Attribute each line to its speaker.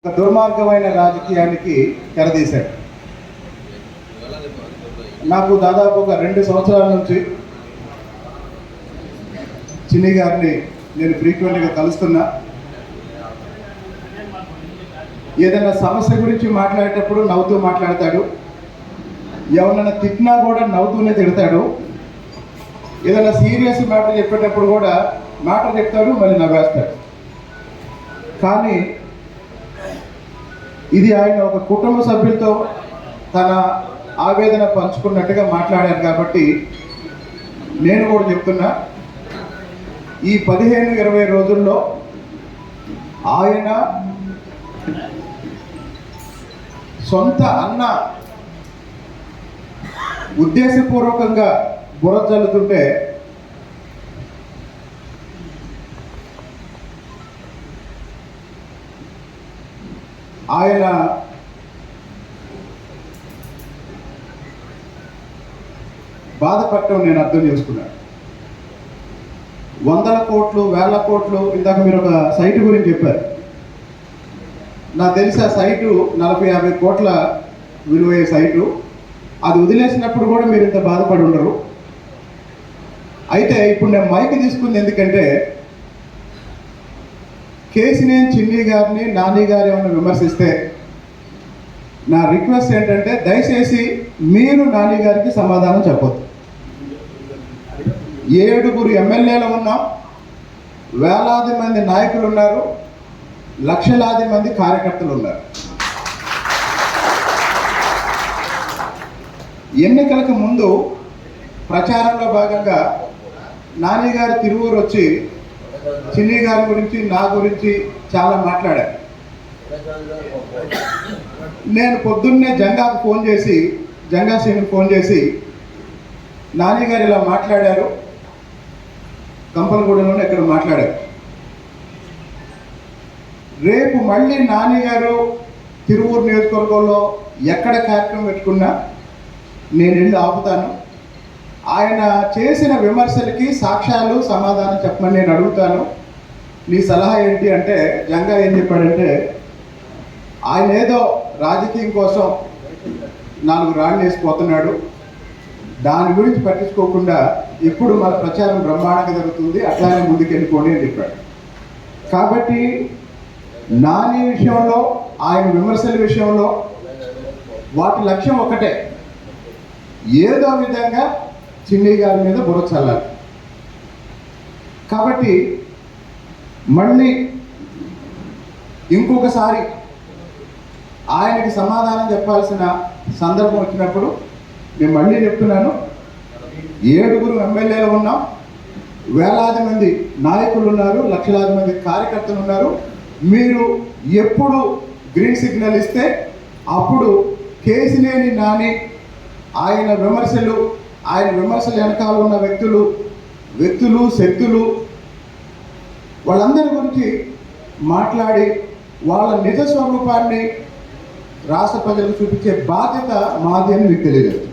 Speaker 1: ఒక దుర్మార్గమైన రాజకీయానికి తెరదీశాడు. నాకు దాదాపు ఒక 2 సంవత్సరాల నుంచి చిన్ని గారిని నేను ఫ్రీక్వెంట్గా కలుస్తున్నా. ఏదైనా సమస్య గురించి మాట్లాడేటప్పుడు నవ్వుతూ మాట్లాడతాడు, ఎవరైనా తిట్టినా కూడా నవ్వుతూనే తిడతాడు. ఏదైనా సీరియస్ మ్యాటర్ చెప్పేటప్పుడు కూడా మ్యాటర్ చెప్తాడు, మళ్ళీ నవ్వేస్తాడు. కానీ ఇది ఆయన ఒక కుటుంబ సభ్యులతో తన ఆవేదన పంచుకున్నట్టుగా మాట్లాడారు. కాబట్టి నేను కూడా చెప్తున్నా, ఈ 15-20 రోజుల్లో ఆయన సొంత అన్న ఉద్దేశపూర్వకంగా బురద జల్లుతుంటే ఆయన బాధపడటం నేను అర్థం చేసుకున్నాను. 100 కోట్లు 1000 కోట్లు, ఇందాక మీరు ఒక సైటు గురించి చెప్పారు. నాకు తెలిసి ఆ సైటు 40-50 కోట్ల విలువయ్యే సైటు. అది వదిలేసినప్పుడు కూడా మీరు ఇంత బాధపడి ఉండరు. అయితే ఇప్పుడు నేను మైక్ తీసుకుంది ఎందుకంటే, కేసినేని చిన్ని గారిని నాని గారు ఏమైనా విమర్శిస్తే నా రిక్వెస్ట్ ఏంటంటే, దయచేసి మీరు నాని గారికి సమాధానం చెప్పొద్దు. 7 ఎమ్మెల్యేలు ఉన్నాం, వేలాది మంది నాయకులు ఉన్నారు, లక్షలాది మంది కార్యకర్తలు ఉన్నారు. ఎన్నికలకు ముందు ప్రచారంలో భాగంగా నాని గారు తిరువూరు వచ్చి చిన్ని గారి గురించి నా గురించి చాలా మాట్లాడారు. నేను పొద్దున్నే జంగాకు ఫోన్ చేసి, జంగా శ్రీనికి ఫోన్ చేసి, నాని గారు ఇలా మాట్లాడారు, కంపలగూడెంలోనే ఎక్కడ మాట్లాడారు, రేపు మళ్ళీ నాని గారు తిరువూరు నియోజకవర్గంలో ఎక్కడ కార్యక్రమం పెట్టుకున్నా నేను వెళ్ళి ఆపుతాను. ఆయన చేసిన విమర్శలకి సాక్ష్యాలు సమాధానం చెప్పమని నేను అడుగుతాను. నీ సలహా ఏంటి అంటే, జంగా ఏం చెప్పాడంటే, ఆయన ఏదో రాజకీయం కోసం 4 రాళ్ళు వేసిపోతున్నాడు, దాని గురించి పట్టించుకోకుండా ఇప్పుడు మన ప్రచారం బ్రహ్మాండంగా జరుగుతుంది, అట్లానే ముందుకు వెళ్ళిపోండి అని చెప్పాడు. కాబట్టి నాని విషయంలో, ఆయన విమర్శల విషయంలో వాటి లక్ష్యం ఒకటే, ఏదో విధంగా చిన్ని గారి మీద బుర్ర చల్లాలి. కాబట్టి మళ్ళీ ఇంకొకసారి ఆయనకి సమాధానం చెప్పాల్సిన సందర్భం వచ్చినప్పుడు నేను మళ్ళీ చెప్తున్నాను, 7 ఎమ్మెల్యేలు ఉన్నాం, వేలాది మంది నాయకులు ఉన్నారు, లక్షలాది మంది కార్యకర్తలు ఉన్నారు. మీరు ఎప్పుడు గ్రీన్ సిగ్నల్ ఇస్తే అప్పుడు కేసినేని నాని, ఆయన విమర్శల వెనకాల ఉన్న వ్యక్తులు శక్తులు వాళ్ళందరి గురించి మాట్లాడి వాళ్ళ నిజ స్వరూపాన్ని రాష్ట్ర ప్రజలకు చూపించే బాధ్యత మాది అని మీకు తెలియజేస్తుంది.